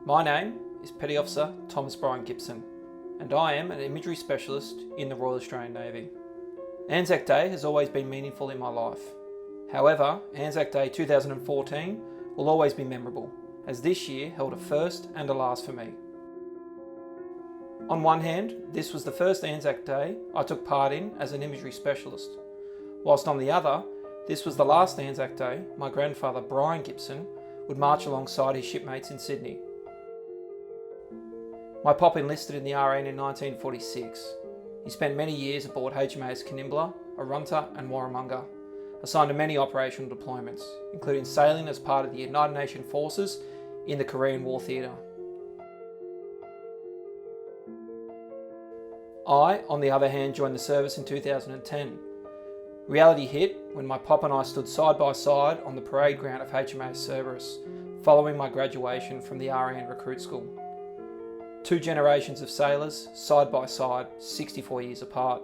My name is Petty Officer Thomas Brian Gibson, and I am an imagery specialist in the Royal Australian Navy. Anzac Day has always been meaningful in my life. However, Anzac Day 2014 will always be memorable, as this year held a first and a last for me. On one hand, this was the first Anzac Day I took part in as an imagery specialist, whilst on the other, this was the last Anzac Day my grandfather Brian Gibson would march alongside his shipmates in Sydney. My pop enlisted in the RN in 1946. He spent many years aboard HMAS Canimbla, Arunta and Warramunga, assigned to many operational deployments, including sailing as part of the United Nations forces in the Korean War Theatre. I, on the other hand, joined the service in 2010. Reality hit when my pop and I stood side by side on the parade ground of HMAS Cerberus, following my graduation from the RN recruit school. Two generations of sailors, side by side, 64 years apart.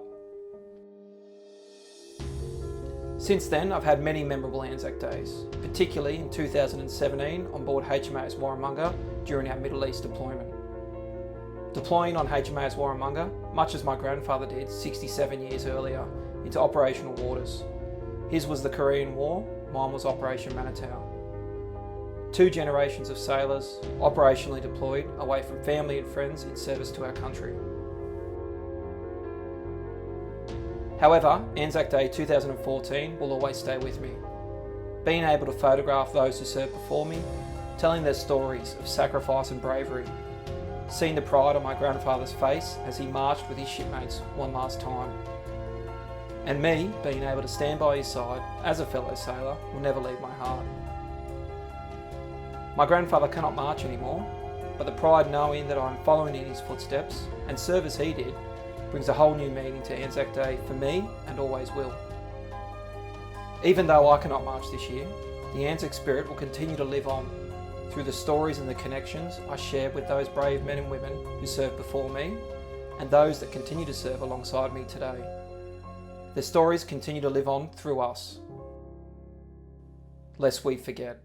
Since then, I've had many memorable Anzac Days, particularly in 2017 on board HMAS Warramunga during our Middle East deployment. Deploying on HMAS Warramunga, much as my grandfather did 67 years earlier, into operational waters. His was the Korean War, mine was Operation Manitow. Two generations of sailors, operationally deployed away from family and friends in service to our country. However, Anzac Day 2014 will always stay with me. Being able to photograph those who served before me, telling their stories of sacrifice and bravery, seeing the pride on my grandfather's face as he marched with his shipmates one last time, and me being able to stand by his side as a fellow sailor will never leave my heart. My grandfather cannot march anymore, but the pride knowing that I am following in his footsteps and serve as he did brings a whole new meaning to Anzac Day for me and always will. Even though I cannot march this year, the Anzac spirit will continue to live on through the stories and the connections I share with those brave men and women who served before me and those that continue to serve alongside me today. Their stories continue to live on through us, lest we forget.